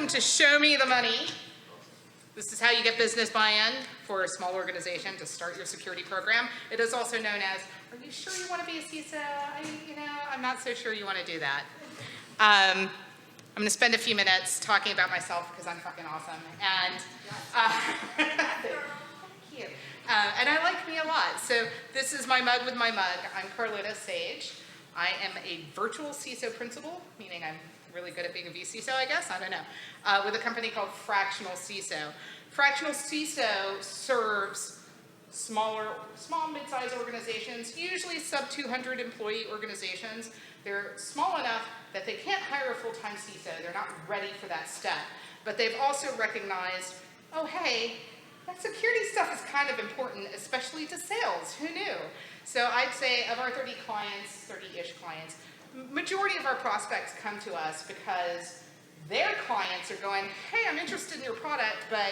welcome to Show Me the Money. This is how you get business buy-in for a small organization to start your security program. It is also known as, are you sure you want to be a CISO? I'm not so sure you want to do that. I'm going to spend a few minutes talking about myself because I'm fucking awesome. And thank you. And I like me a lot. So this is my mug with my mug. I'm Carlota Sage. I am a virtual CISO principal, meaning I'm really good at being a vCISO, I guess, I don't know, with a company called Fractional CISO. Fractional CISO serves small, mid-sized organizations, usually sub 200 employee organizations. They're small enough that they can't hire a full-time CISO. They're not ready for that step. But they've also recognized, oh, hey, that security stuff is kind of important, especially to sales. Who knew? So I'd say of our 30 clients, 30-ish clients, majority of our prospects come to us because their clients are going, hey, I'm interested in your product, but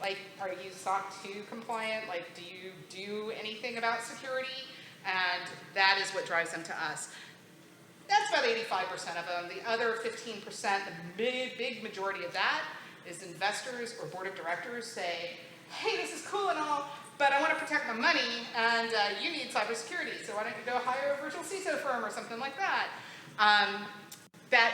like, are you SOC 2 compliant? Like, do you do anything about security? And that is what drives them to us. That's about 85% of them. The other 15%, the big majority of that is investors or board of directors say, hey, this is cool and all, but I want to protect my money, and you need cybersecurity, so why don't you go hire a virtual CISO firm or something like that? That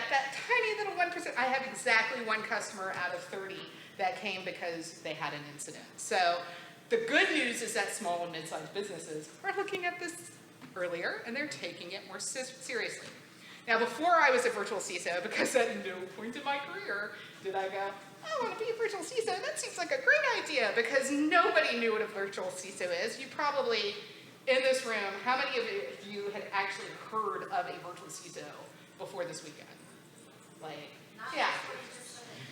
tiny little 1%, I have exactly one customer out of 30 that came because they had an incident. So the good news is that small and mid-sized businesses are looking at this earlier, and they're taking it more seriously. Now, before I was a virtual CISO, because at no point in my career did I go, I want to be a virtual CISO. That seems like a great idea, because nobody knew what a virtual CISO is. You probably, in this room, how many of you had actually heard of a virtual CISO before this weekend? Like, yeah.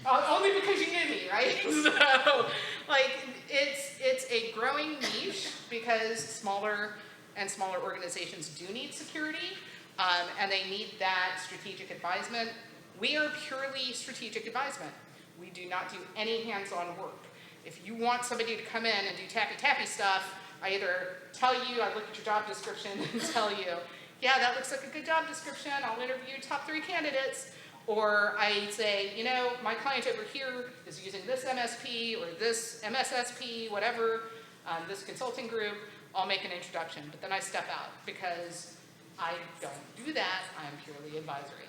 Only because you knew me, right? So, like, it's a growing niche because smaller and smaller organizations do need security, and they need that strategic advisement. We are purely strategic advisement. We do not do any hands-on work. If you want somebody to come in and do tappy-tappy stuff, I either tell you, I look at your job description and tell you, yeah, that looks like a good job description, I'll interview top 3 candidates, or I say, you know, my client over here is using this MSP or this MSSP, whatever, this consulting group, I'll make an introduction, but then I step out because I don't do that, I'm purely advisory.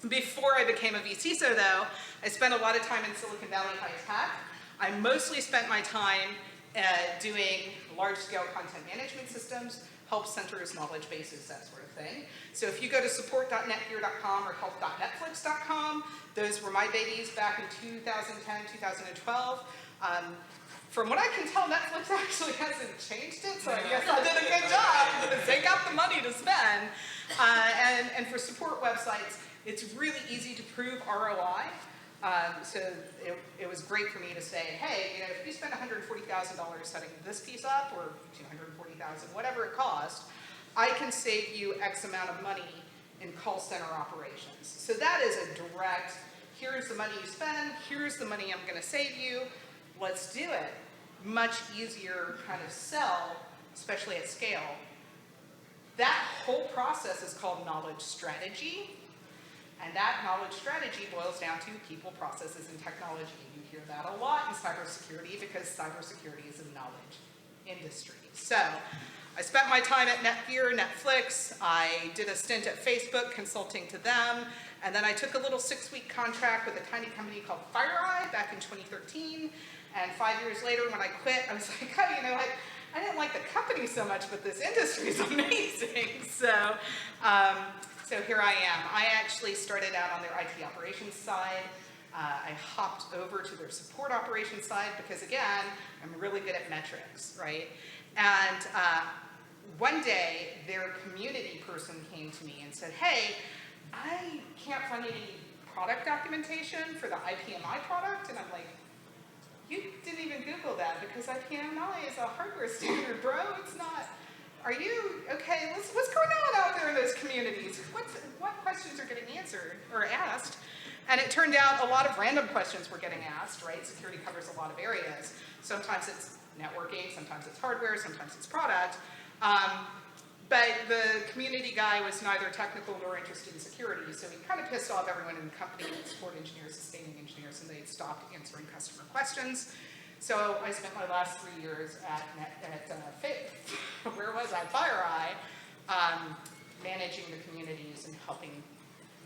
Before I became a vCISO, though, I spent a lot of time in Silicon Valley high tech. I mostly spent my time doing large-scale content management systems, help centers, knowledge bases, that sort of thing. So if you go to support.netgear.com or help.netflix.com, those were my babies back in 2010, 2012. From what I can tell, Netflix actually hasn't changed it, so I guess I did a good job because they got the money to spend. And for support websites, it's really easy to prove ROI. So it was great for me to say, hey, you know, if you spend $140,000 setting this piece up, or $240,000, whatever it cost, I can save you X amount of money in call center operations. So that is a direct, here's the money you spend, here's the money I'm going to save you, let's do it. Much easier kind of sell, especially at scale. That whole process is called knowledge strategy. And that knowledge strategy boils down to people, processes, and technology. You hear that a lot in cybersecurity because cybersecurity is a knowledge industry. So I spent my time at Netgear, Netflix. I did a stint at Facebook consulting to them. And then I took a little 6-week contract with a tiny company called FireEye back in 2013. And 5 years later, when I quit, I was like, oh, you know, I didn't like the company so much, but this industry is amazing. So here I am. I actually started out on their IT operations side. I hopped over to their support operations side because, again, I'm really good at metrics, right? And one day, their community person came to me and said, hey, I can't find any product documentation for the IPMI product. And I'm like, you didn't even Google that because IPMI is a hardware standard, bro. It's not. Are you, okay, what's going on out there in those communities? What questions are getting answered or asked? And it turned out a lot of random questions were getting asked, right? Security covers a lot of areas. Sometimes it's networking, sometimes it's hardware, sometimes it's product. But the community guy was neither technical nor interested in security, so he kind of pissed off everyone in the company, support engineers, sustaining engineers, and they stopped answering customer questions. So I spent my last 3 years at where was I? FireEye, managing the communities and helping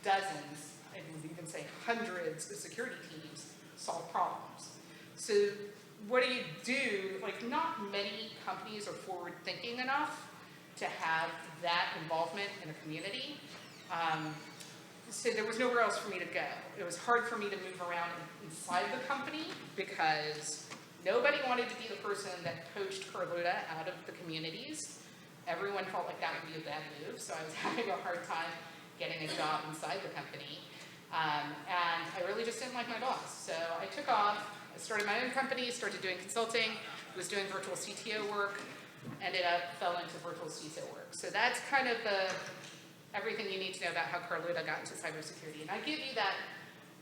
dozens, I would even say hundreds of security teams solve problems. So what do you do? Like, not many companies are forward-thinking enough to have that involvement in a community. So there was nowhere else for me to go. It was hard for me to move around inside the company because nobody wanted to be the person that poached Carlota out of the communities. Everyone felt like that would be a bad move, so I was having a hard time getting a job inside the company. And I really just didn't like my boss. So I took off, I started my own company, started doing consulting, was doing virtual CTO work, ended up fell into virtual CISO work. So that's kind of everything you need to know about how Carlota got into cybersecurity. And I give you that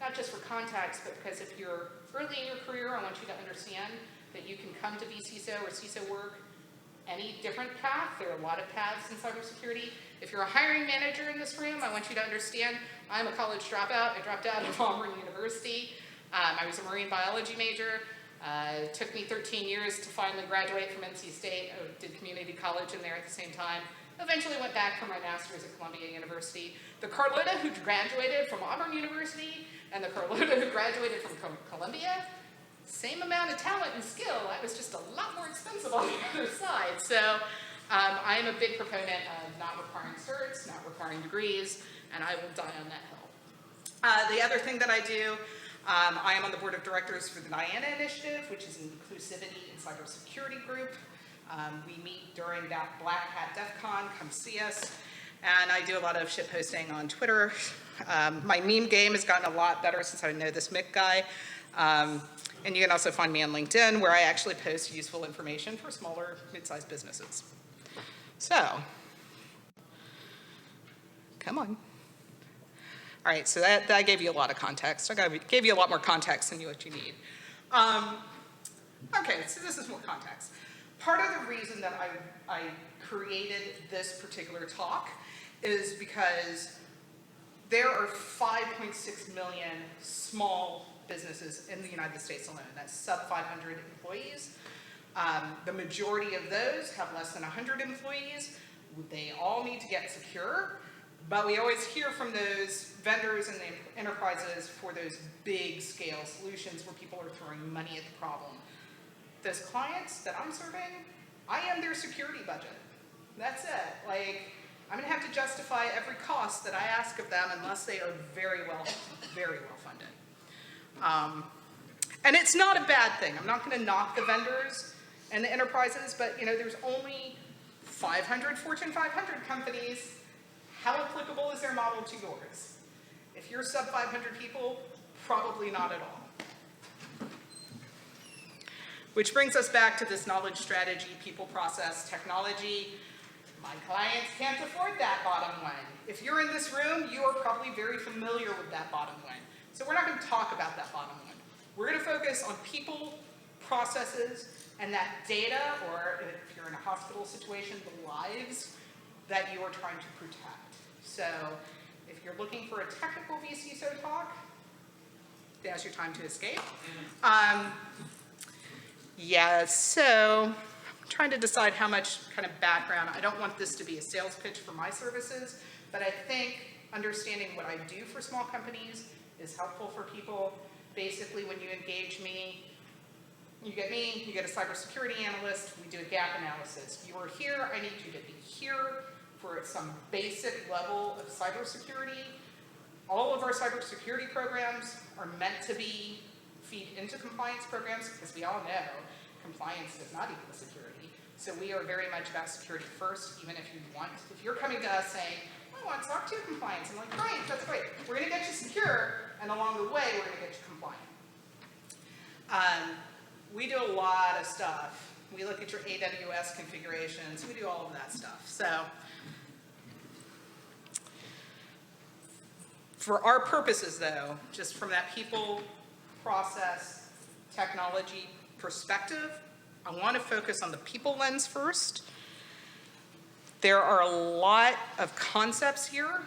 not just for context, but because if you're early in your career, I want you to understand that you can come to BCISO or CISO work any different path. There are a lot of paths in cybersecurity. If you're a hiring manager in this room, I want you to understand I'm a college dropout. I dropped out of Auburn University. I was a marine biology major. It took me 13 years to finally graduate from NC State. I did community college in there at the same time. Eventually went back for my master's at Columbia University. The Carlota who graduated from Auburn University and the Carlota who graduated from Columbia, same amount of talent and skill. I was just a lot more expensive on the other side. So I am a big proponent of not requiring certs, not requiring degrees, and I will die on that hill. The other thing that I do, I am on the board of directors for the Diana Initiative, which is an inclusivity and cybersecurity group. We meet during that Black Hat DEF CON, come see us. And I do a lot of shit posting on Twitter. My meme game has gotten a lot better since I know this Mick guy. And you can also find me on LinkedIn, where I actually post useful information for smaller, mid-sized businesses. So, come on. All right, so that gave you a lot of context. I gave you a lot more context than what you need. Okay, so this is more context. Part of the reason that I created this particular talk is because there are 5.6 million small businesses in the United States alone. That's sub 500 employees. The majority of those have less than 100 employees. They all need to get secure. But we always hear from those vendors and the enterprises for those big scale solutions where people are throwing money at the problem. Those clients that I'm serving, I am their security budget. That's it. Like, I'm gonna have to justify every cost that I ask of them unless they are very well funded. And it's not a bad thing. I'm not gonna knock the vendors and the enterprises, but there's only 500 Fortune 500 companies. How applicable is their model to yours? If you're sub 500 people, probably not at all. Which brings us back to this knowledge strategy, people, process, technology. My clients can't afford that bottom one. If you're in this room, you are probably very familiar with that bottom one. So we're not going to talk about that bottom one. We're going to focus on people, processes, and that data, or if you're in a hospital situation, the lives that you are trying to protect. So if you're looking for a technical vCISO talk, now's your time to escape. Yeah, so I'm trying to decide how much kind of background. I don't want this to be a sales pitch for my services, but I think understanding what I do for small companies is helpful for people. Basically, when you engage me, you get a cybersecurity analyst, we do a gap analysis. You are here, I need you to be here for some basic level of cybersecurity. All of our cybersecurity programs are meant to feed into compliance programs, because we all know compliance does not equal security. So we are very much about security first, even if you're coming to us saying, I want SOC 2 compliance. I'm like, great, that's great. We're gonna get you secure, and along the way, we're gonna get you compliant. We do a lot of stuff. We look at your AWS configurations. We do all of that stuff. So for our purposes, though, just from that people, process, technology perspective, I want to focus on the people lens first. There are a lot of concepts here.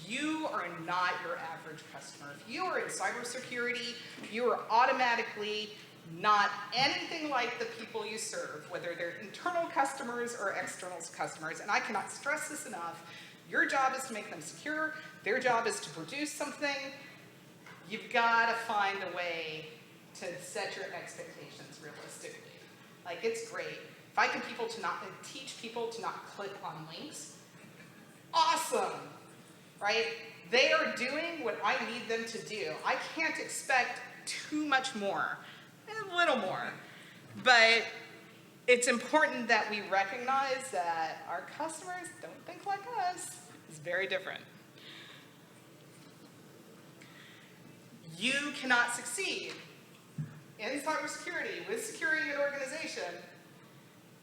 You are not your average customer. If you are in cybersecurity, you are automatically not anything like the people you serve, whether they're internal customers or external customers. And I cannot stress this enough. Your job is to make them secure. Their job is to produce something. You've got to find a way to set your expectations realistically. Like, it's great. If I can teach people to not click on links, awesome, right? They are doing what I need them to do. I can't expect too much more, a little more. But it's important that we recognize that our customers don't think like us. It's very different. You cannot succeed in cybersecurity with securing an organization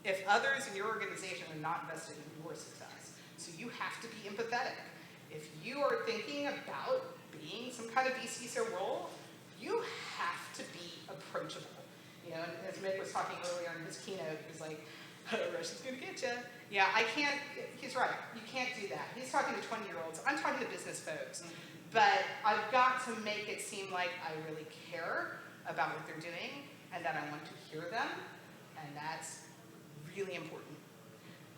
if others in your organization are not invested in your success. So you have to be empathetic. If you are thinking about being some kind of BCISO role, you have to be approachable. You know, and as Mick was talking earlier in his keynote, he was like, Russia's gonna get you. Yeah, I can't, he's right, you can't do that. He's talking to 20-year-olds, I'm talking to business folks. But I've got to make it seem like I really care about what they're doing and that I want to hear them, and that's really important.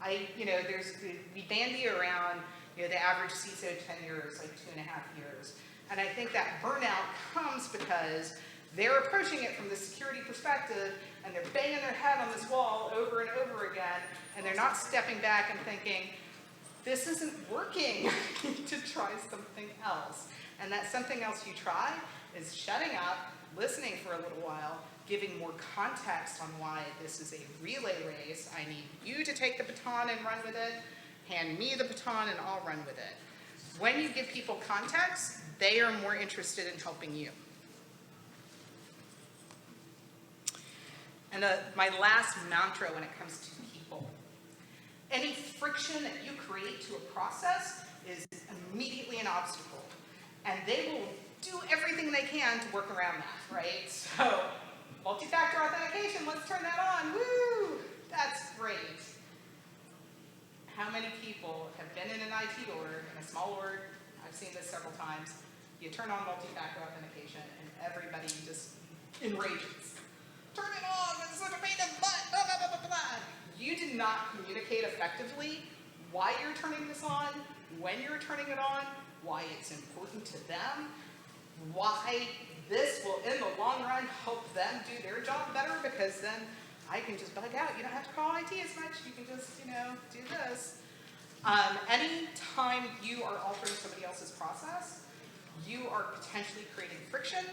We bandy around, the average CISO tenure is like 2.5 years. And I think that burnout comes because they're approaching it from the security perspective and they're banging their head on this wall over and over again, and they're not stepping back and thinking, this isn't working, I need to try something else. And that something else you try is shutting up, listening for a little while, giving more context on why this is a relay race. I need you to take the baton and run with it. Hand me the baton and I'll run with it. When you give people context, they are more interested in helping you. And my last mantra when it comes to people, any friction that you create to a process is immediately an obstacle. And they will do everything they can to work around that, right? So, multi-factor authentication, let's turn that on, woo! That's great. How many people have been in an IT org, in a small org, I've seen this several times, you turn on multi-factor authentication and everybody just enrages. Turn it on, it's such a pain in the butt, blah, blah, blah, blah, blah. You did not communicate effectively why you're turning this on, when you're turning it on, why it's important to them, why this will, in the long run, help them do their job better, because then I can just bug out. You don't have to call IT as much. You can just, do this. Anytime you are altering somebody else's process, you are potentially creating friction,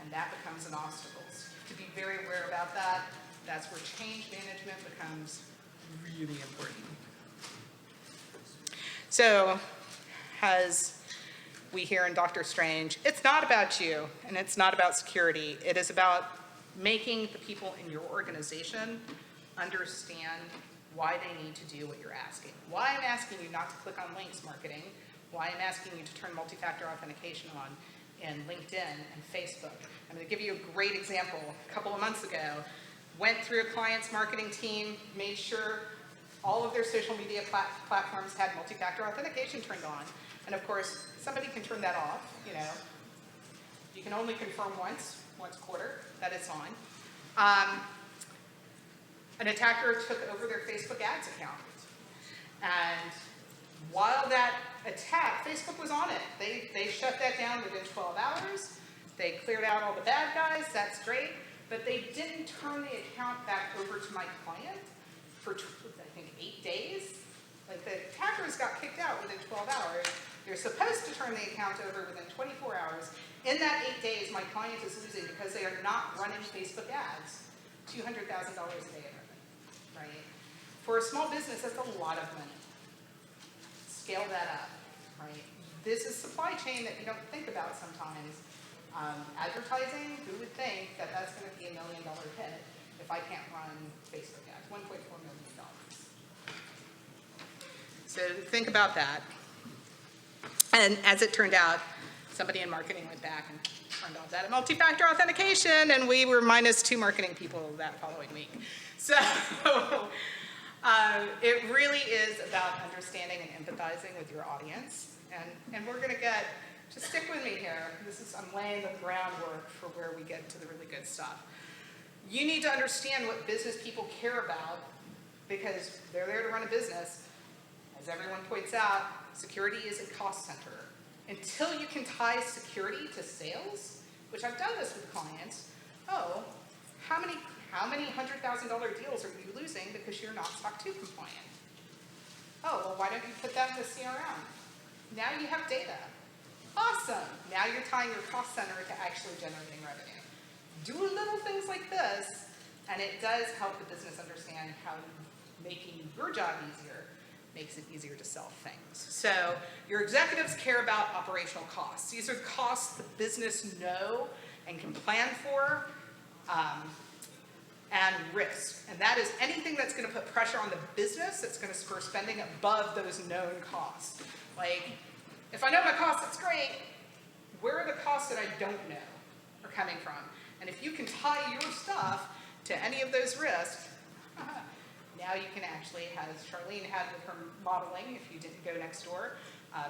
and that becomes an obstacle. So you have to be very aware about that. That's where change management becomes really important. So, as we hear in Dr. Strange, it's not about you, and it's not about security. It is about making the people in your organization understand why they need to do what you're asking. Why I'm asking you not to click on links marketing, why I'm asking you to turn multi-factor authentication on in LinkedIn and Facebook. I'm going to give you a great example. A couple of months ago, went through a client's marketing team, made sure all of their social media platforms had multi-factor authentication turned on. And of course, somebody can turn that off, You can only confirm once a quarter that it's on. An attacker took over their Facebook ads account. And while that attack, Facebook was on it. They shut that down within 12 hours. They cleared out all the bad guys, that's great. But they didn't turn the account back over to my client for, I think, 8 days. Like, the attackers got kicked out within 12 hours. They're supposed to turn the account over within 24 hours. In that 8 days, my client is losing, because they are not running Facebook ads, $200,000 a day of revenue, right? For a small business, that's a lot of money. Scale that up, right? This is supply chain that you don't think about sometimes. Advertising, who would think that that's going to be $1 million hit if I can't run Facebook ads? $1.4 million. So think about that. And as it turned out, somebody in marketing went back and turned off that multi-factor authentication, and we were -2 marketing people that following week. So It really is about understanding and empathizing with your audience. And we're going to just stick with me here. I'm laying the groundwork for where we get to the really good stuff. You need to understand what business people care about because they're there to run a business. As everyone points out, security is a cost center. Until you can tie security to sales, which I've done this with clients, how many $100,000 deals are you losing because you're not SOC 2 compliant? Oh, well, why don't you put that in the CRM? Now you have data. Awesome. Now you're tying your cost center to actually generating revenue. Do little things like this, and it does help the business understand how making your job easier makes it easier to sell things. So your executives care about operational costs. These are costs the business know and can plan for, and risk. And that is anything that's going to put pressure on the business that's going to spur spending above those known costs. Like, if I know my costs, that's great. Where are the costs that I don't know are coming from? And if you can tie your stuff to any of those risks, now you can actually, as Charlene had with her modeling, if you didn't go next door,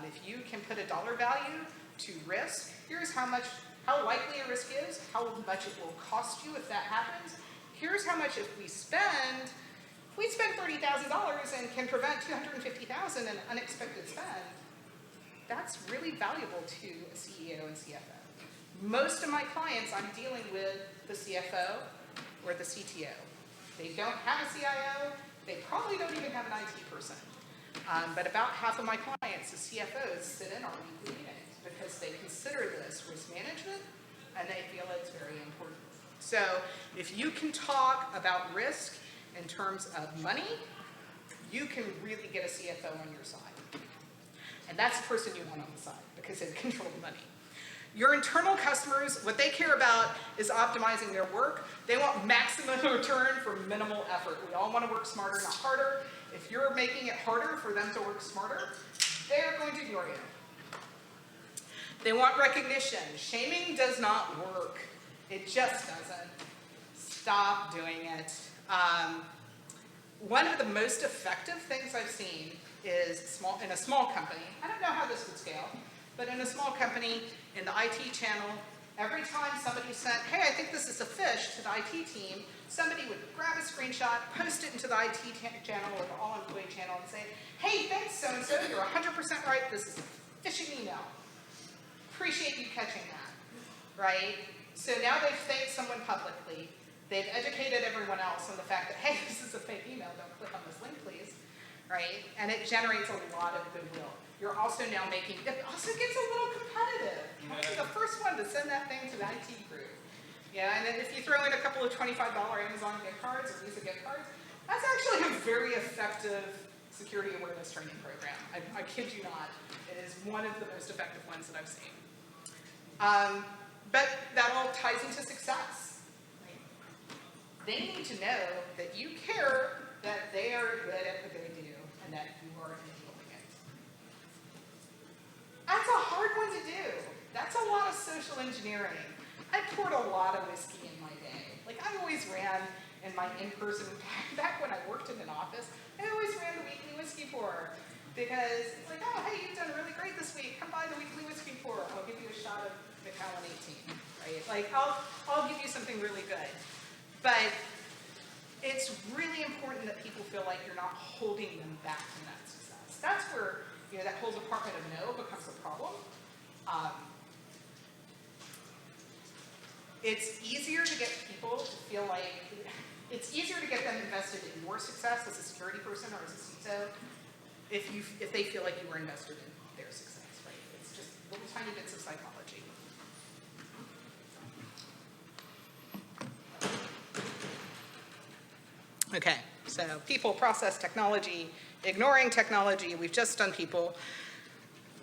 if you can put a dollar value to risk, here's how likely a risk is, how much it will cost you if that happens. Here's how much if we spend $30,000 and can prevent $250,000 in unexpected spend, that's really valuable to a CEO and CFO. Most of my clients, I'm dealing with the CFO or the CTO. They don't have a CIO. They probably don't even have an IT person. But about half of my clients, the CFOs, sit in our weekly meetings because they consider this risk management and they feel it's very important. So if you can talk about risk in terms of money, you can really get a CFO on your side. And that's the person you want on the side because they control the money. Your internal customers, what they care about is optimizing their work. They want maximum return for minimal effort. We all want to work smarter, not harder. If you're making it harder for them to work smarter, they're going to ignore you. They want recognition. Shaming does not work. It just doesn't. Stop doing it. One of the most effective things I've seen is in a small company. I don't know how this would scale, but in a small company, in the IT channel, every time somebody sent, hey, I think this is a fish to the IT team, somebody would grab a screenshot, post it into the IT channel or the all-employee channel and say, hey, thanks so-and-so, you're 100% right, this is a phishing email. Appreciate you catching that, right? So now they've thanked someone publicly. They've educated everyone else on the fact that, hey, this is a fake email, don't click on this link, please, right? And it generates a lot of goodwill. You're also now it also gets a little competitive. You want to be the first one to send that thing to the IT group. Yeah, and then if you throw in a couple of $25 Amazon gift cards or Visa gift cards, that's actually a very effective security awareness training program. I kid you not. It is one of the most effective ones that I've seen. But that all ties into success. Right? They need to know that you care that they are good at what they do and that you are enabling it. That's a hard one to do. That's a lot of social engineering. I poured a lot of whiskey in my day. Like I always ran in my in-person, back when I worked in an office, I always ran the weekly whiskey pour. Because it's like, oh, hey, you've done really great this week. Come by the weekly whiskey pour. I'll give you a shot of Macallan 18, right? Like, I'll give you something really good. But it's really important that people feel like you're not holding them back from that success. That's where, that whole department of no becomes a problem. It's easier to get people to feel like, it's easier to get them invested in your success as a security person or as a CISO if they feel like you were invested in their success, right? It's just little tiny bits of psychology. Okay, so people, process, technology, ignoring technology. We've just done people.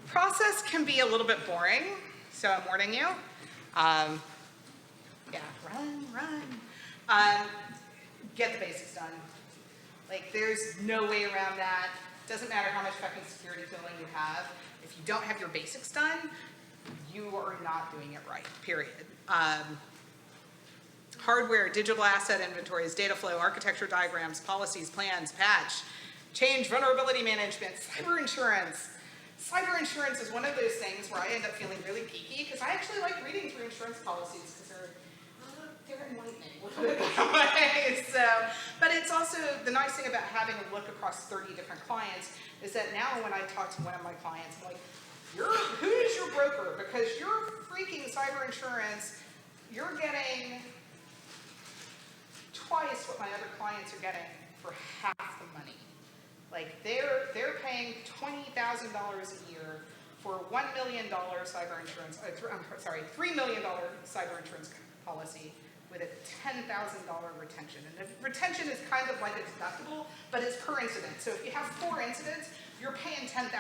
Process can be a little bit boring, so I'm warning you. Yeah, run. Get the basics done. Like, there's no way around that. Doesn't matter how much fucking security tooling you have. If you don't have your basics done, you are not doing it right, period. hardware, digital asset inventories, data flow, architecture diagrams, policies, plans, patch, change, vulnerability management, cyber insurance. Cyber insurance is one of those things where I end up feeling really geeky because I actually like reading through insurance policies because they're enlightening. We'll put it that way. But it's also the nice thing about having a look across 30 different clients is that now when I talk to one of my clients, I'm like, who is your broker? Because your freaking cyber insurance, you're getting twice what my other clients are getting for half the money. Like they're paying $20,000 a year for $1 million cyber insurance, $3 million cyber insurance policy with a $10,000 retention. And the retention is kind of like a deductible, but it's per incident. So if you have 4 incidents, you're paying $10,000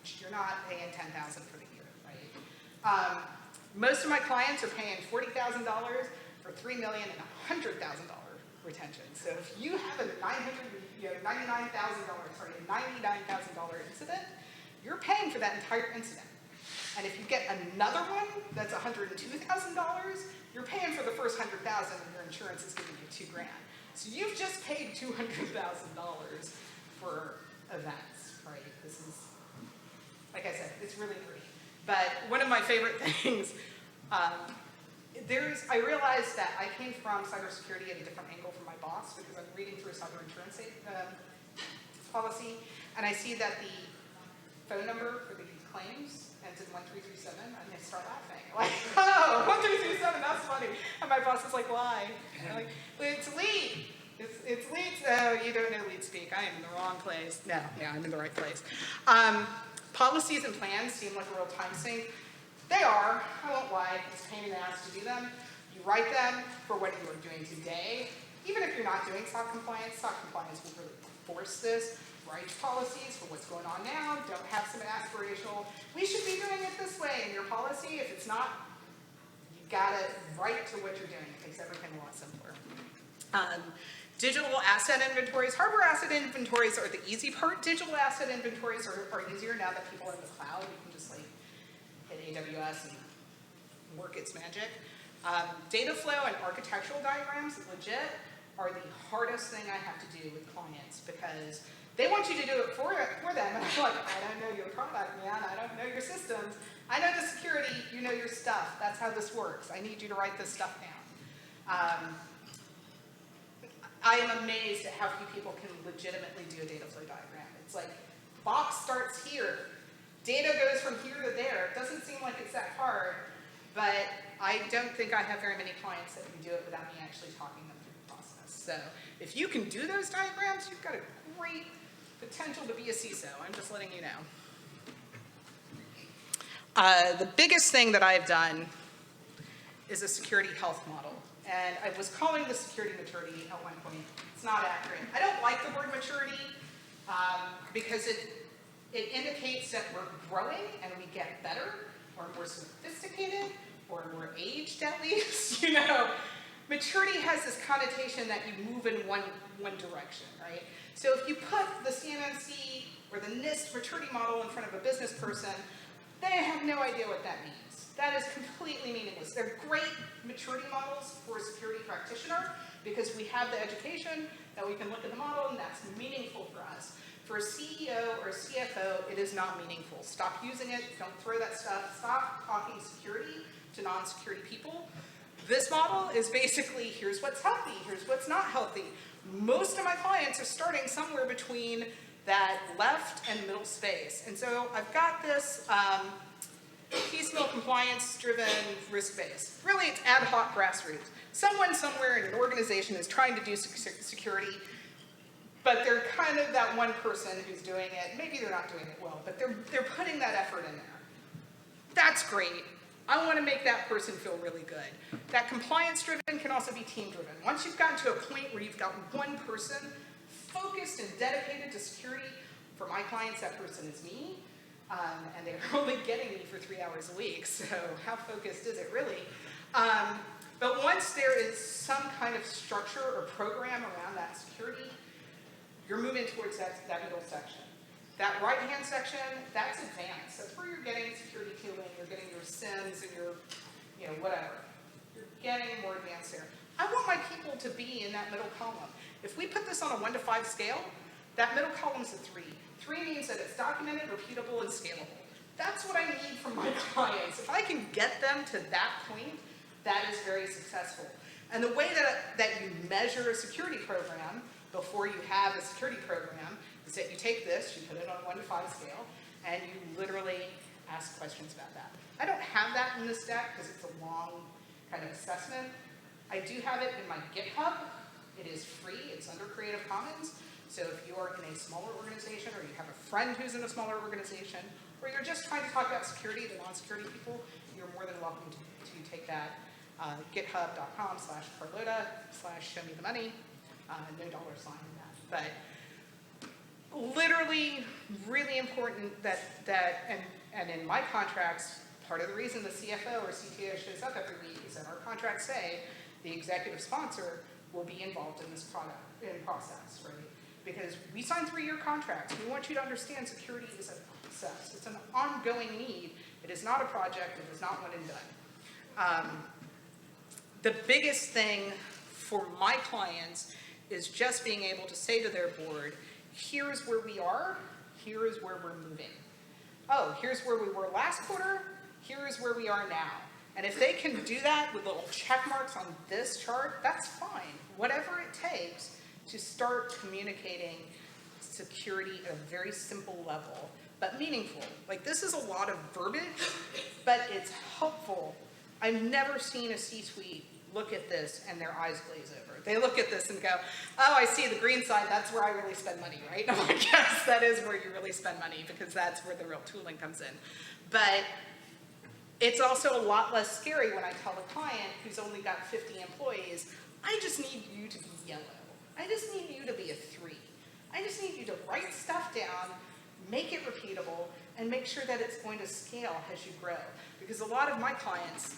each. You're not paying $10,000 for the year, right? Most of my clients are paying $40,000 for $3 million and $100,000 retention. So if you have a $99,000 incident, you're paying for that entire incident. And if you get another one that's $102,000, you're paying for the first $100,000 and your insurance is giving you $2,000. So you've just paid $200,000 for events, right? This is, like I said, it's really great. But one of my favorite things, I realized that I came from cybersecurity at a different angle from my boss because I'm reading through a cyber insurance policy, and I see that the phone number for the claims ends in 1337, and I start laughing. Like, oh, 1337, that's funny. And my boss is like, why? And I'm like, it's lead. It's lead. Oh, you don't know lead speak. I am in the wrong place. No, yeah, I'm in the right place. Policies and plans seem like a real time sink. They are. I won't lie. It's a pain in the ass to do them. You write them for what you are doing today. Even if you're not doing SOC compliance will really force this. Write policies for what's going on now. Don't have some aspirational, we should be doing it this way in your policy. If it's not, you've got to write to what you're doing. It makes everything a lot simpler. Digital asset inventories. Hardware asset inventories are the easy part. Digital asset inventories are easier now that people are in the cloud. You can just like hit AWS and work its magic. Data flow and architectural diagrams, legit, are the hardest thing I have to do with clients because they want you to do it for them. And I'm like, I don't know your product, man. I don't know your systems. I know the security. You know your stuff. That's how this works. I need you to write this stuff down. I am amazed at how few people can legitimately do a data flow diagram. It's like, box starts here. Data goes from here to there. It doesn't seem like it's that hard, but I don't think I have very many clients that can do it without me actually talking them through the process. So if you can do those diagrams, you've got a great potential to be a CISO. I'm just letting you know. The biggest thing that I've done is a security health model. And I was calling this security maturity at one point. It's not accurate. I don't like the word maturity because it indicates that we're growing and we get better, or we're sophisticated, or we're aged at least. You know, maturity has this connotation that you move in one direction, right? So if you put the CMMC or the NIST maturity model in front of a business person, they have no idea what that means. That is completely meaningless. They're great maturity models for a security practitioner because we have the education that we can look at the model and that's meaningful for us. For a CEO or a CFO, it is not meaningful. Stop using it. Don't throw that stuff. Stop talking security to non-security people. This model is basically, here's what's healthy, here's what's not healthy. Most of my clients are starting somewhere between that left and middle space. And so I've got this piecemeal compliance-driven risk-based. Really, it's ad hoc grassroots. Someone somewhere in an organization is trying to do security, but they're kind of that one person who's doing it. Maybe they're not doing it well, but they're putting that effort in there. That's great. I want to make that person feel really good. That compliance-driven can also be team-driven. Once you've gotten to a point where you've got one person focused and dedicated to security, for my clients, that person is me. And they're only getting me for 3 hours a week, so how focused is it really? But once there is some kind of structure or program around that security, you're moving towards that middle section. That right-hand section, that's advanced. That's where you're getting security tooling, you're getting your SIMs and your, whatever. You're getting more advanced there. I want my people to be in that middle column. If we put this on a 1 to 5 scale, that middle column's a 3. 3 means that it's documented, repeatable, and scalable. That's what I need from my clients. If I can get them to that point, that is very successful. And the way that you measure a security program before you have a security program is that you take this, you put it on a 1 to 5 scale, and you literally ask questions about that. I don't have that in this deck because it's a long kind of assessment. I do have it in my GitHub. It is free. It's under Creative Commons. So if you're in a smaller organization, or you have a friend who's in a smaller organization, or you're just trying to talk about security to non-security people, you're more than welcome to take that. github.com/Carlota/showmethemoney. No $sign in that. But literally, really important and in my contracts, part of the reason the CFO or CTO shows up every week is that our contracts say the executive sponsor will be involved in this process, right? Because we sign 3-year contracts. We want you to understand security is a process. It's an ongoing need. It is not a project. It is not one and done. The biggest thing for my clients is just being able to say to their board, here's where we are, here is where we're moving. Oh, here's where we were last quarter, here is where we are now. And if they can do that with little check marks on this chart, that's fine. Whatever it takes to start communicating security at a very simple level, but meaningful. Like, this is a lot of verbiage, but it's helpful. I've never seen a C-suite look at this and their eyes glaze over. They look at this and go, oh, I see the green side, that's where I really spend money, right? No, I guess that is where you really spend money, because that's where the real tooling comes in. But it's also a lot less scary when I tell a client who's only got 50 employees, I just need you to be yellow. I just need you to be a 3. I just need you to write stuff down, make it repeatable, and make sure that it's going to scale as you grow. Because a lot of my clients,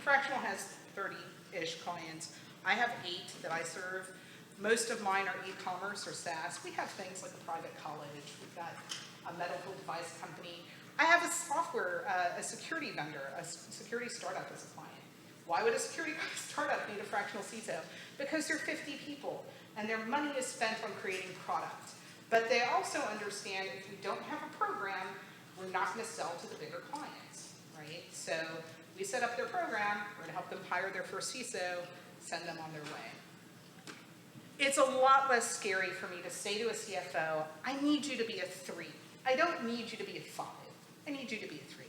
Fractional has 30-ish clients. I have 8 that I serve. Most of mine are e-commerce or SaaS. We have things like a private college. We've got a medical device company. I have a software, a security vendor, a security startup as a client. Why would a security startup need a fractional CISO? Because they're 50 people, and their money is spent on creating product. But they also understand if we don't have a program, we're not going to sell to the bigger clients, right? So we set up their program, we're going to help them hire their first CISO, send them on their way. It's a lot less scary for me to say to a CFO, I need you to be a 3. I don't need you to be a 5. I need you to be a 3.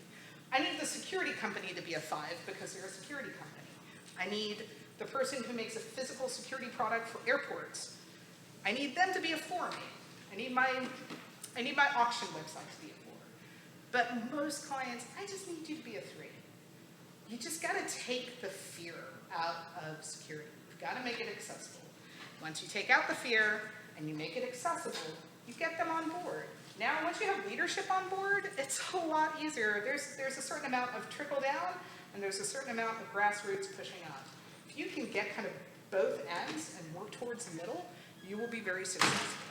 I need the security company to be a 5 because they're a security company. I need the person who makes a physical security product for airports. I need them to be a 4. I need my auction website to be a 4. But most clients, I just need you to be a 3. You just got to take the fear out of security. You've got to make it accessible. Once you take out the fear and you make it accessible, you get them on board. Now, once you have leadership on board, it's a lot easier. There's a certain amount of trickle down, and there's a certain amount of grassroots pushing up. If you can get kind of both ends and work towards the middle, you will be very successful.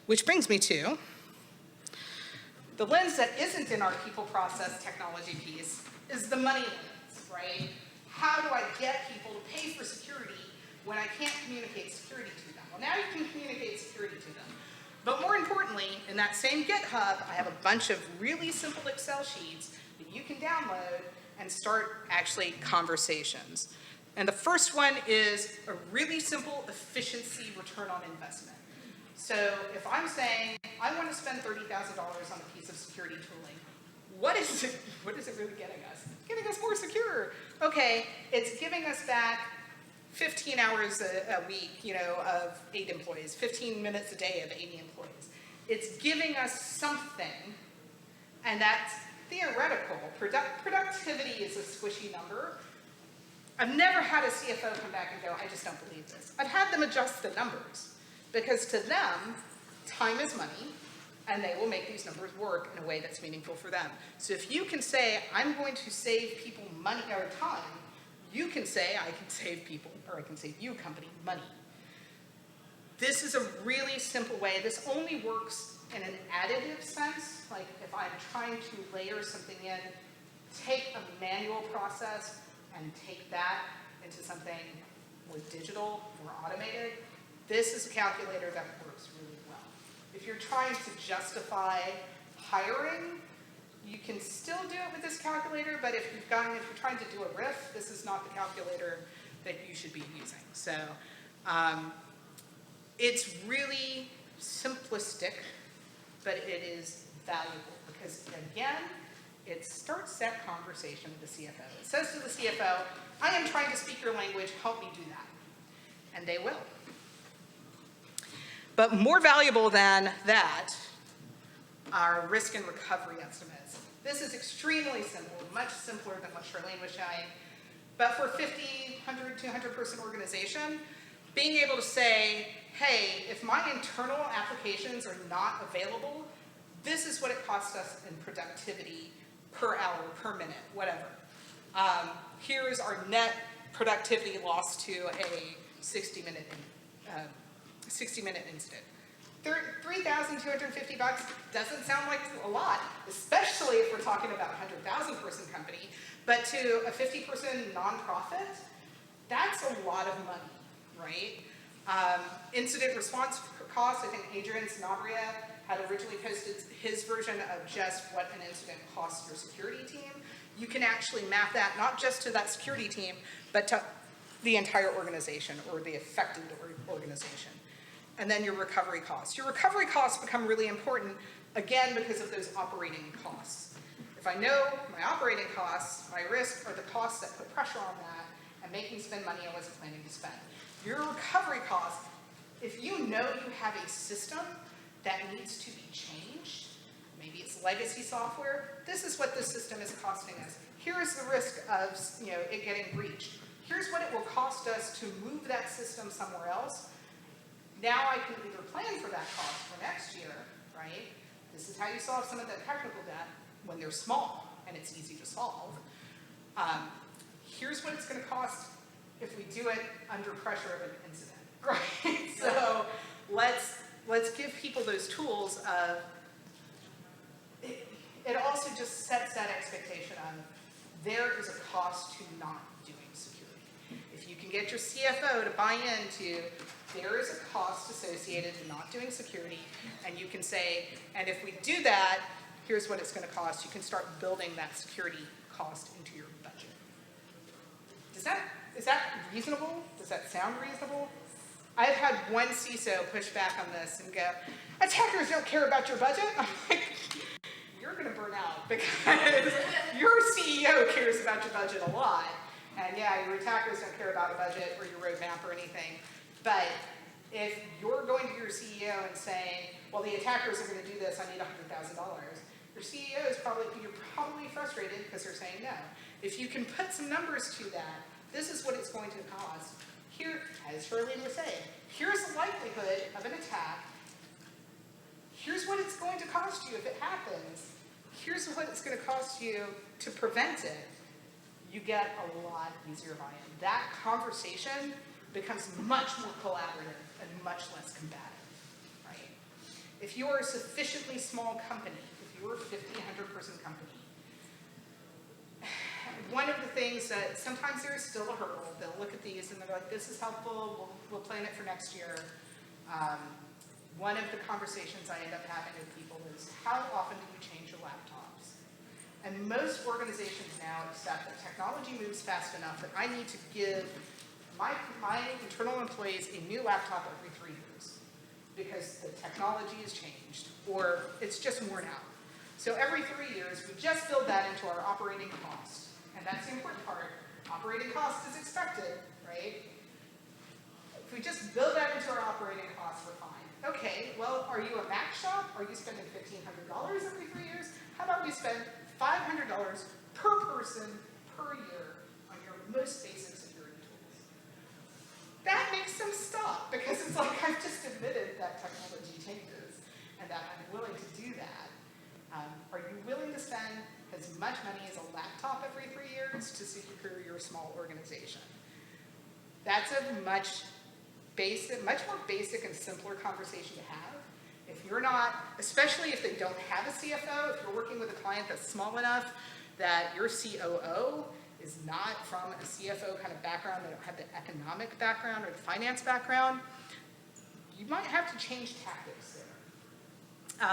Which brings me to the lens that isn't in our people process technology piece is the money lens, right? How do I get people to pay for security when I can't communicate security to them? Well, now you can communicate security to them. But more importantly, in that same GitHub, I have a bunch of really simple Excel sheets that you can download and start actually conversations. And the first one is a really simple efficiency return on investment. So if I'm saying, I want to spend $30,000 on a piece of security tooling, what is it really getting us? It's getting us more secure. Okay, it's giving us back 15 hours a week, of 8 employees, 15 minutes a day of 80 employees. It's giving us something, and that's theoretical. Productivity is a squishy number. I've never had a CFO come back and go, I just don't believe this. I've had them adjust the numbers, because to them, time is money, and they will make these numbers work in a way that's meaningful for them. So if you can say, I'm going to save people money or time, you can say, I can save people, or I can save you, company, money. This is a really simple way. This only works in an additive sense, like if I'm trying to layer something in take a manual process and take that into something more digital, more automated, this is a calculator that works really well. If you're trying to justify hiring, you can still do it with this calculator, but if you're trying to do a RIF, this is not the calculator that you should be using. So it's really simplistic, but it is valuable because, again, it starts that conversation with the CFO. It says to the CFO, I am trying to speak your language, help me do that. And they will. But more valuable than that are risk and recovery estimates. This is extremely simple, much simpler than what Charlene was showing. But for 50, 100, 200 person organization, being able to say, hey, if my internal applications are not available, this is what it costs us in productivity per hour, per minute, whatever. Here is our net productivity loss to a 60-minute incident. $3,250 doesn't sound like a lot, especially if we're talking about a 100,000 person company, but to a 50-person nonprofit, that's a lot of money, right? Incident response costs, I think Adrian Sanabria had originally posted his version of just what an incident costs your security team. You can actually map that not just to that security team, but to the entire organization or the affected organization. And then your recovery costs. Your recovery costs become really important, again, because of those operating costs. If I know my operating costs, my risk are the costs that put pressure on that and make me spend money I wasn't planning to spend. Your recovery costs, if you know you have a system that needs to be changed, maybe it's legacy software, this is what this system is costing us. Here's the risk of it getting breached. Here's what it will cost us to move that system somewhere else. Now I can either plan for that cost for next year, right? This is how you solve some of that technical debt when they're small and it's easy to solve. Here's what it's going to cost if we do it under pressure of an incident, right? So let's give people those tools of, it also just sets that expectation of there is a cost to not doing security. If you can get your CFO to buy into there is a cost associated with not doing security, and you can say, and if we do that, here's what it's going to cost. You can start building that security cost into your budget. Is that reasonable? Does that sound reasonable? I've had one CISO push back on this and go, attackers don't care about your budget. I'm like, you're going to burn out because your CEO cares about your budget a lot. And yeah, your attackers don't care about a budget or your roadmap or anything. But if you're going to your CEO and saying, well, the attackers are going to do this, I need $100,000, your CEO is you're probably frustrated because they're saying no. If you can put some numbers to that, this is what it's going to cost. Here, as Charlene was saying, here's the likelihood of an attack. Here's what it's going to cost you if it happens. Here's what it's going to cost you to prevent it. You get a lot easier buy-in. That conversation becomes much more collaborative and much less combative, right? If you're a sufficiently small company, if you're a 50, 100-person company, one of the things that sometimes there is still a hurdle, they'll look at these and they're like, this is helpful, we'll plan it for next year. One of the conversations I end up having with people is, how often do you change your laptops? And most organizations now accept that technology moves fast enough that I need to give my internal employees a new laptop every 3 years because the technology has changed or it's just worn out. So every 3 years, we just build that into our operating cost. And that's the important part. Operating cost is expected, right? If we just build that into our operating costs, we're fine. Okay, well, are you a Mac shop? Are you spending $1,500 every 3 years? How about we spend $500 per person per year on your most basic security tools? That makes them stop because it's like I've just admitted that technology changes and that I'm willing to do that. Are you willing to spend as much money as a laptop every 3 years to secure your small organization? That's a much more basic and simpler conversation to have. If you're not, especially if they don't have a CFO, if you're working with a client that's small enough that your COO is not from a CFO kind of background, they don't have the economic background or the finance background, you might have to change tactics there.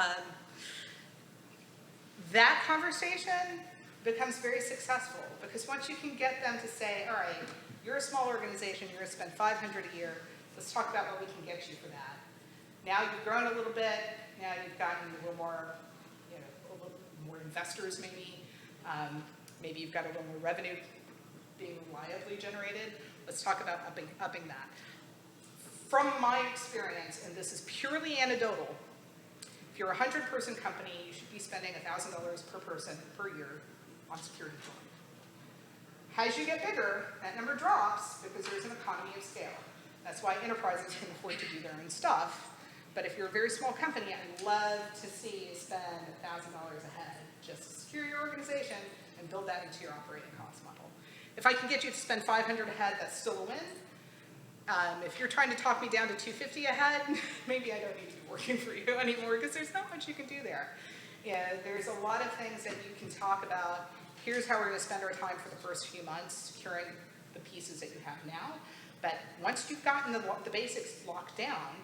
That conversation becomes very successful because once you can get them to say, all right, you're a small organization, you're going to spend $500 a year, let's talk about what we can get you for that. Now you've grown a little bit, now you've gotten a little more, a little more investors maybe, maybe you've got a little more revenue being reliably generated. Let's talk about upping that. From my experience, and this is purely anecdotal, if you're a 100-person company, you should be spending $1,000 per person per year on security tooling. As you get bigger, that number drops because there's an economy of scale. That's why enterprises can afford to do their own stuff. But if you're a very small company, I'd love to see you spend $1,000 a head just to secure your organization and build that into your operating cost model. If I can get you to spend $500 a head, that's still a win. If you're trying to talk me down to $250 a head, maybe I don't need to be working for you anymore because there's not much you can do there. There's a lot of things that you can talk about. Here's how we're going to spend our time for the first few months securing the pieces that you have now. But once you've gotten the basics locked down,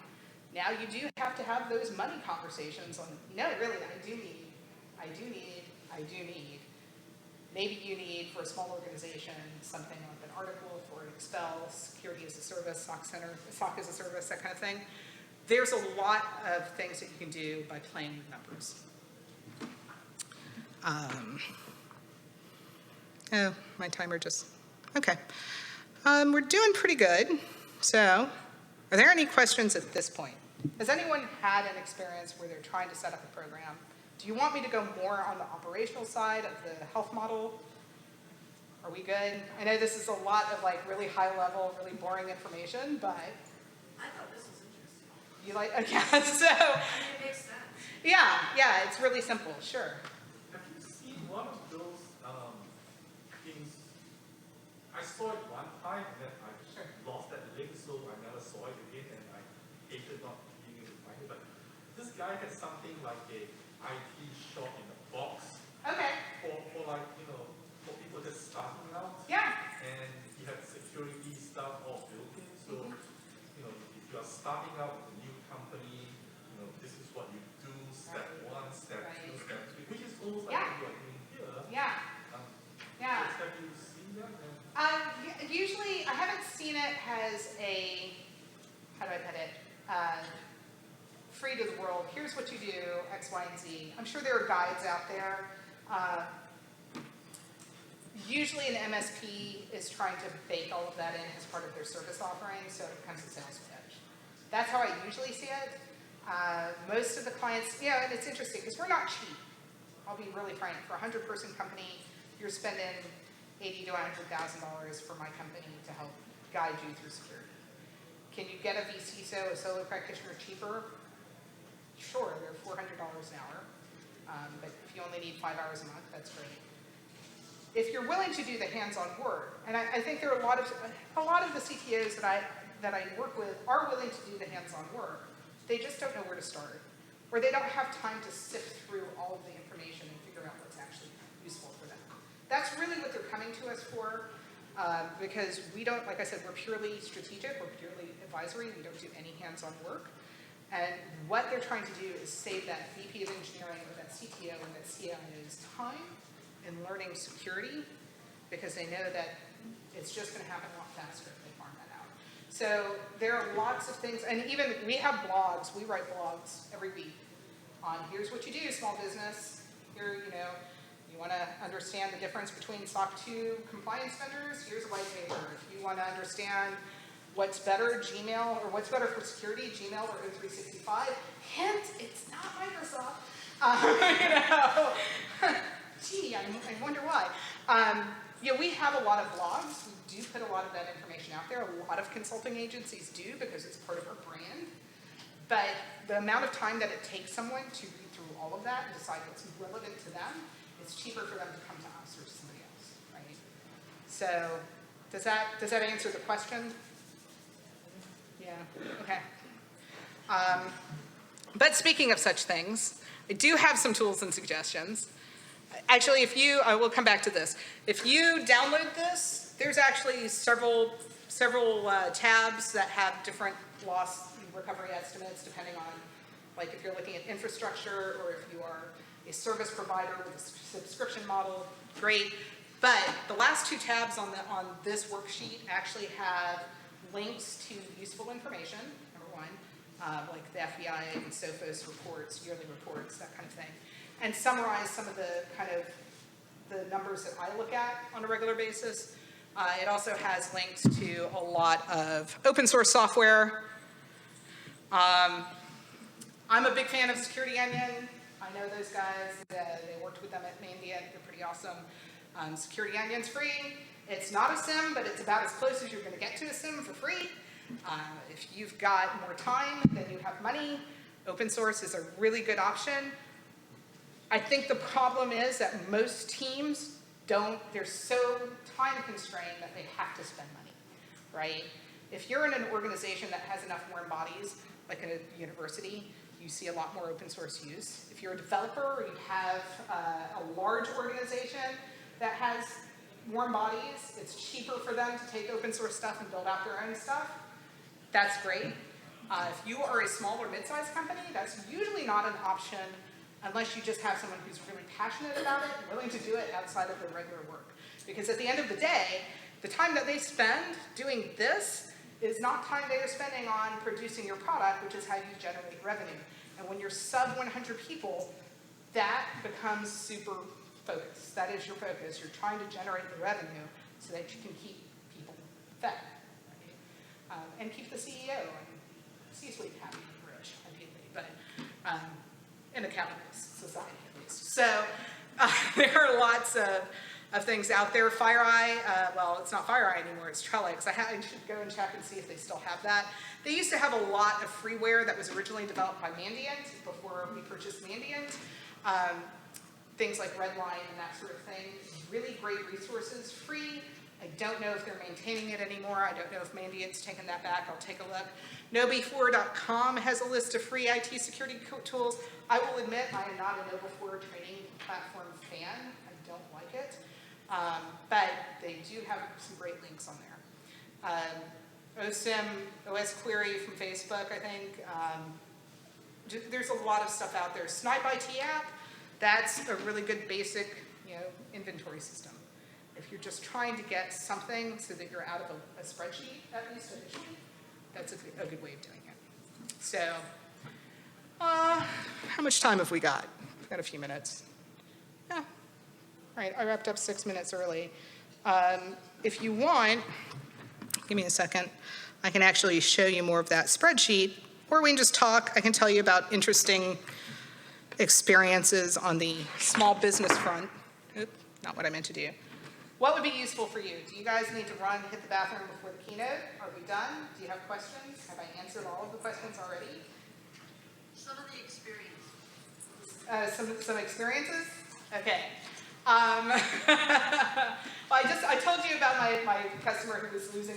now you do have to have those money conversations on, no, really, I do need. Maybe you need, for a small organization, something like an article for Expel, security as a service, SOC as a service, that kind of thing. There's a lot of things that you can do by playing with numbers. Oh, my timer just, okay. We're doing pretty good. So, are there any questions at this point? Has anyone had an experience where they're trying to set up a program? Do you want me to go more on the operational side of the health model? Are we good? I know this is a lot of like really high level, really boring information, but. I thought this was interesting. You like, yeah, so. It makes sense. Yeah, it's really simple, sure. Have you seen one of those things? I saw it one time and then I lost that link, so I never saw it again and I hated not being able to find it. But this guy had something like a IT shop in a box. Okay. For like, for people just starting out. Yeah. And he had security stuff all built in. So, if you are starting out with a new company, this is what you do, step one, step two, step three, which is almost like what you are doing here. Yeah. Have you seen that? Usually, I haven't seen it as a, how do I put it? Free to the world, here's what you do, X, Y, and Z. I'm sure there are guides out there. Usually an MSP is trying to bake all of that in as part of their service offering, so it becomes a sales pitch. That's how I usually see it. Most of the clients, and it's interesting because we're not cheap. I'll be really frank. For a 100-person company, you're spending $80,000 to $100,000 for my company to help guide you through security. Can you get a vCISO, a solo practitioner, cheaper? Sure, they're $400 an hour, but if you only need 5 hours a month, that's great. If you're willing to do the hands-on work, and I think there are a lot of the CTOs that I work with are willing to do the hands-on work. They just don't know where to start, or they don't have time to sift through all of the information and figure out what's actually useful for them. That's really what they're coming to us for, because we don't, like I said, we're purely strategic, we're purely advisory, we don't do any hands-on work. And what they're trying to do is save that VP of engineering or that CTO and that CIO's time in learning security because they know that it's just going to happen a lot faster if they farm that out. So there are lots of things, and even we have blogs, we write blogs every week on here's what you do, small business, here, you want to understand the difference between SOC 2 compliance vendors, here's a white paper. If you want to understand what's better, Gmail, or what's better for security, Gmail or O365? Hint, it's not Microsoft. Gee, I wonder why. We have a lot of blogs. We do put a lot of that information out there. A lot of consulting agencies do because it's part of our brand. But the amount of time that it takes someone to read through all of that and decide what's relevant to them, it's cheaper for them to come to us or to somebody else, right? So does that answer the question? Yeah, okay. But speaking of such things, I do have some tools and suggestions. Actually, I will come back to this. If you download this, there's actually several tabs that have different loss recovery estimates depending on, like if you're looking at infrastructure or if you are a service provider with a subscription model, great. But the last two tabs on this worksheet actually have links to useful information, number one, like the FBI and Sophos reports, yearly reports, that kind of thing, and summarize some of the kind of the numbers that I look at on a regular basis. It also has links to a lot of open source software. I'm a big fan of Security Onion. I know those guys. They worked with them at Mandiant. They're pretty awesome. Security Onion's free. It's not a SIM, but it's about as close as you're going to get to a SIM for free. If you've got more time than you have money, open source is a really good option. I think the problem is that most teams they're so time constrained that they have to spend money, right? If you're in an organization that has enough warm bodies, like a university, you see a lot more open source use. If you're a developer or you have a large organization that has warm bodies, it's cheaper for them to take open source stuff and build out their own stuff. That's great. If you are a small or mid-sized company, that's usually not an option unless you just have someone who's really passionate about it and willing to do it outside of their regular work. Because at the end of the day, the time that they spend doing this is not time they are spending on producing your product, which is how you generate revenue. And when you're sub 100 people, that becomes super focused. That is your focus. You're trying to generate the revenue so that you can keep people fed, right? And keep the CEO and C-suite happy and rich, ideally, but in a capitalist society at least. So there are lots of things out there. FireEye, well, it's not FireEye anymore, it's Trellix. I should go and check and see if they still have that. They used to have a lot of freeware that was originally developed by Mandiant before we purchased Mandiant. Things like Redline and that sort of thing. Really great resources, free. I don't know if they're maintaining it anymore. I don't know if Mandiant's taken that back. I'll take a look. KnowBe4.com has a list of free IT security tools. I will admit I am not a KnowBe4 training platform fan. I don't like it. But they do have some great links on there. OSIM, OS Query from Facebook, I think. There's a lot of stuff out there. Snipe IT app, that's a really good basic, inventory system. If you're just trying to get something so that you're out of a spreadsheet, at least initially, that's a good way of doing it. So, how much time have we got? We've got a few minutes. Yeah. All right, I wrapped up 6 minutes early. If you want, give me a second, I can actually show you more of that spreadsheet, or we can just talk. I can tell you about interesting experiences on the small business front. Oops, not what I meant to do. What would be useful for you? Do you guys need to hit the bathroom before the keynote? Are we done? Do you have questions? Have I answered all of the questions already? Some of the experience. Some experiences? Okay. Well, I told you about my customer who was losing $200,000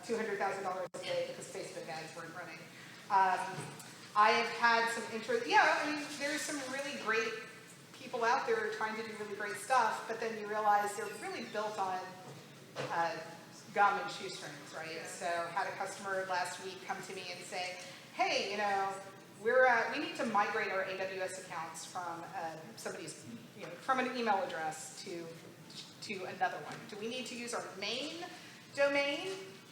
a day because Facebook ads weren't running. I have had some interest. Yeah, I mean, there's some really great people out there trying to do really great stuff, but then you realize they're really built on gum and shoestrings, right? So I had a customer last week come to me and say, hey, we need to migrate our AWS accounts from from an email address to another one. Do we need to use our main domain,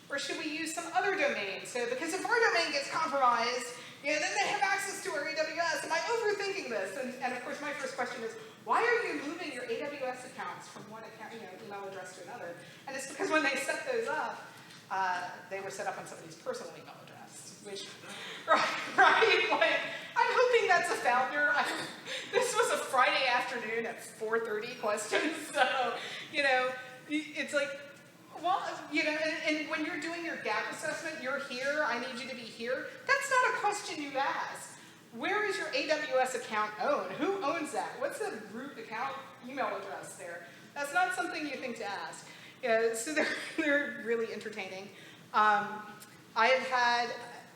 or should we use some other domain? So because if our domain gets compromised, then they have access to our AWS. Am I overthinking this? And of course, my first question is, why are you moving your AWS accounts from one account, email address to another? And it's because when they set those up, they were set up on somebody's personal email address, which, right? Like, I'm hoping that's a founder. This was a Friday afternoon at 4:30 questions, so, it's like, well, and when you're doing your gap assessment, you're here, I need you to be here. That's not a question you ask. Where is your AWS account owned? Who owns that? What's the root account email address there? That's not something you think to ask. So they're really entertaining. I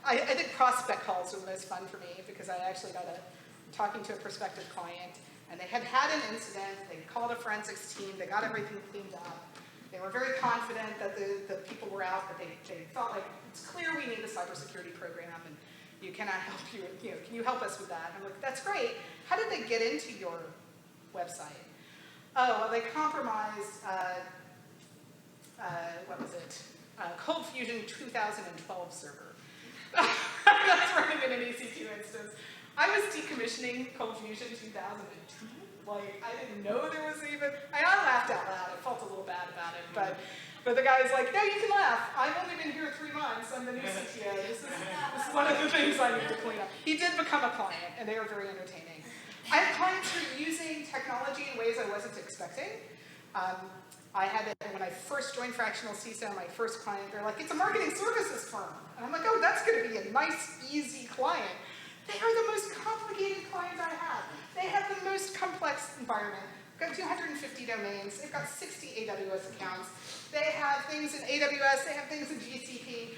did prospect calls were the most fun for me because I actually got talking to a prospective client, And they had had an incident, they called a forensics team, they got everything cleaned up. They were very confident that the people were out, but they felt like, it's clear we need a cybersecurity program, and you cannot help you, can you help us with that? And I'm like, that's great. How did they get into your website? Oh, well, they compromised, what was it? Cold Fusion 2012 server. That's running in an EC2 instance. I was decommissioning Cold Fusion 2002. Like, I didn't know there was even, I laughed out loud. I felt a little bad about it, but the guy was like, no, you can laugh. I've only been here 3 months. I'm the new CTO. This is one of the things I need to clean up. He did become a client, and they are very entertaining. I have clients who are using technology in ways I wasn't expecting. I had it when I first joined Fractional CISO, my first client, they're like, it's a marketing services firm. And I'm like, oh, that's going to be a nice, easy client. They are the most complicated client I have. They have the most complex environment. They've got 250 domains. They've got 60 AWS accounts. They have things in AWS. They have things in GCP.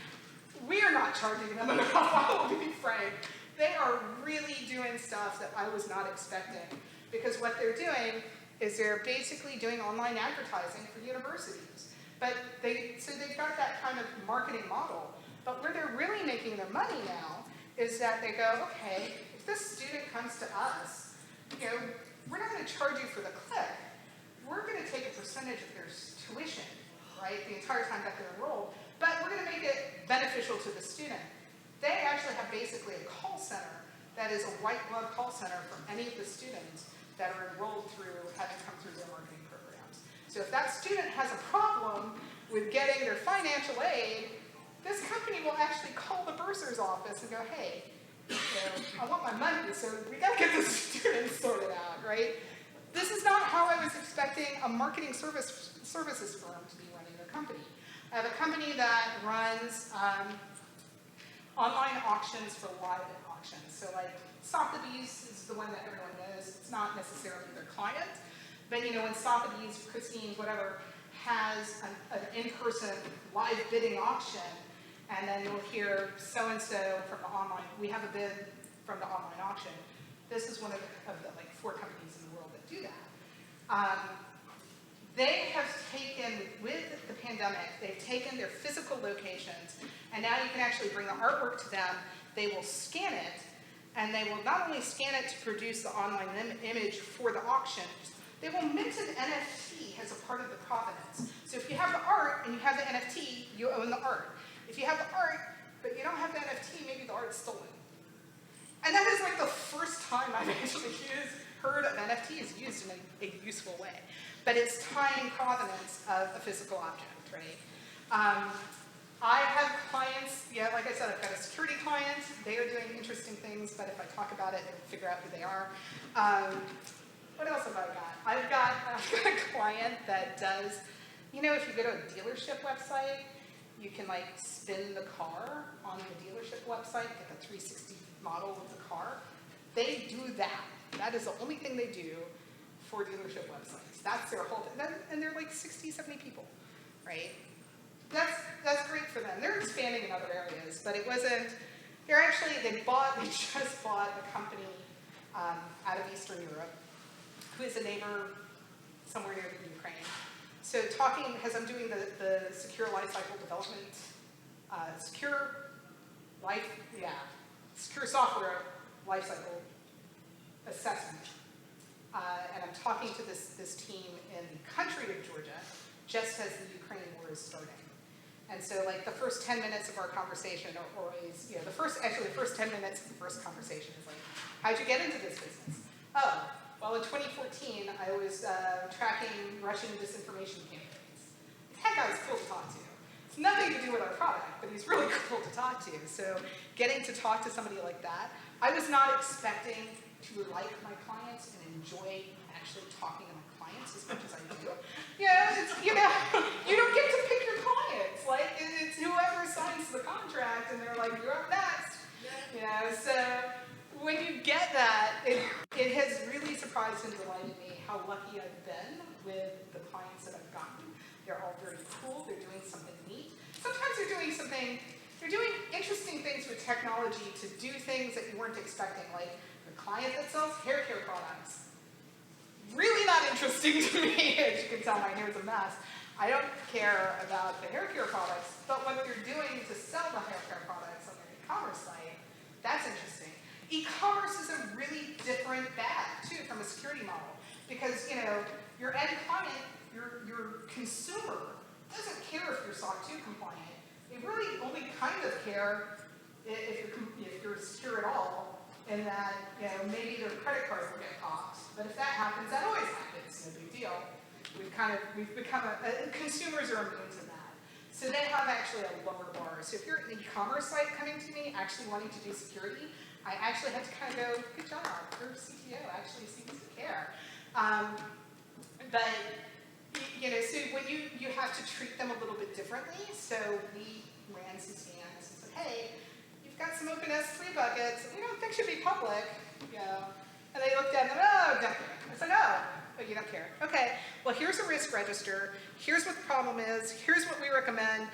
We are not charging them enough, I will be frank. They are really doing stuff that I was not expecting, because what they're doing is they're basically doing online advertising for universities. So they've got that kind of marketing model. But where they're really making their money now is that they go, okay, if this student comes to us, we're not going to charge you for the click. We're going to take a percentage of their tuition, right, the entire time that they're enrolled, but we're going to make it beneficial to the student. They actually have basically a call center that is a white glove call center for any of the students that are enrolled through, having come through their marketing programs. So if that student has a problem with getting their financial aid, this company will actually call the bursar's office and go, hey, I want my money, so we got to get this student sorted out, right? This is not how I was expecting a marketing services firm to be running their company. I have a company that runs online auctions for live auctions. So like Sotheby's is the one that everyone knows. It's not necessarily their client, but when Sotheby's, Christie's, whatever, has an in-person live bidding auction, and then you'll hear so-and-so from the online, we have a bid from the online auction. This is one of the like 4 companies in the world that do that. They have taken, with the pandemic, they've taken their physical locations, and now you can actually bring the artwork to them. They will scan it, and they will not only scan it to produce the online image for the auction, they will mint an NFT as a part of the provenance. So if you have the art and you have the NFT, you own the art. If you have the art, but you don't have the NFT, maybe the art's stolen. And that is like the first time I've actually heard of NFTs used in a useful way. But it's tying provenance of a physical object, right? I have clients, like I said, I've got a security client. They are doing interesting things, but if I talk about it, they'll figure out who they are. What else have I got? I've got a client that does, if you go to a dealership website, you can like spin the car on the dealership website, get the 360 model of the car. They do that. That is the only thing they do for dealership websites. That's their whole thing. And they're like 60, 70 people, right? That's great for them. They're expanding in other areas, but it wasn't, they just bought a company out of Eastern Europe who is a neighbor somewhere near the Ukraine. So as I'm doing the secure lifecycle development, secure software lifecycle assessment, and I'm talking to this team in the country of Georgia, just as the Ukraine war is starting. And so like the first 10 minutes of our conversation are always, the first 10 minutes of the first conversation is like, how'd you get into this business? Oh, well in 2014, I was tracking Russian disinformation campaigns. That guy's cool to talk to. It's nothing to do with our product, but he's really cool to talk to. So getting to talk to somebody like that, I was not expecting to like my clients and enjoy actually talking to my clients as much as I do. You don't get to pick your clients. Like, it's whoever signs the contract, and they're like, you're up next. So when you get that, it has really surprised and delighted me how lucky I've been with the clients that I've gotten. They're all very cool. They're doing something neat. Sometimes they're doing interesting things with technology to do things that you weren't expecting, like the client that sells hair care products. really not interesting to me. As you can tell, my hair's a mess. I don't care about the hair care products, but what they're doing to sell the hair care products on their e-commerce site, that's interesting. E-commerce is a really different bag, too, from a security model. Because, you know, your end client, your consumer, doesn't care if you're SOC 2 compliant. They really only kind of care if you're secure at all, and that, you know, maybe their credit cards will get popped. But if that happens, that always happens, no big deal. We've become consumers are immune to that. So they have actually a lower bar. So if you're an e-commerce site coming to me, actually wanting to do security, I actually have to kind of go, good job, your CTO actually seems to care. But, you know, so when you have to treat them a little bit differently. So we ran some scans and said, hey, you've got some open S3 buckets that we don't think should be public, you know. And they looked at it and, oh, don't care. I said, oh, but you don't care. Okay, well, here's a risk register. Here's what the problem is. Here's what we recommend.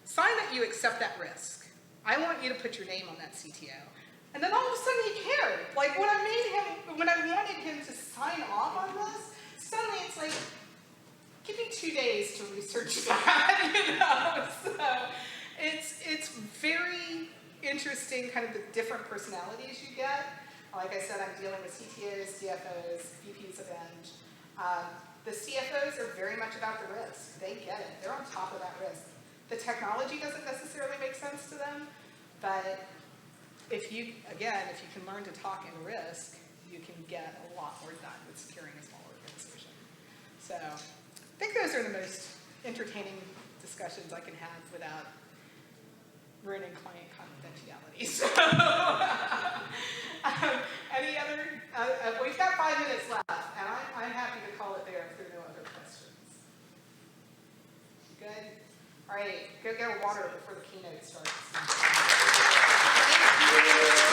Sign that you accept that risk. I want you to put your name on that CTO. And then all of a sudden he cared. Like when I wanted him to sign off on this, suddenly it's like, give me 2 days to research that, you know? So it's very interesting, kind of the different personalities you get. Like I said, I'm dealing with CTOs, CFOs, VPs of Eng. The CFOs are very much about the risk. They get it. They're on top of that risk. The technology doesn't necessarily make sense to them, but if you can learn to talk in risk, you can get a lot more done with securing a small organization. So I think those are the most entertaining discussions I can have without ruining client confidentiality. So, any other? We've got 5 minutes left, and I'm happy to call it there if there are no other questions. Good? All right, go get a water before the keynote starts. Thank you.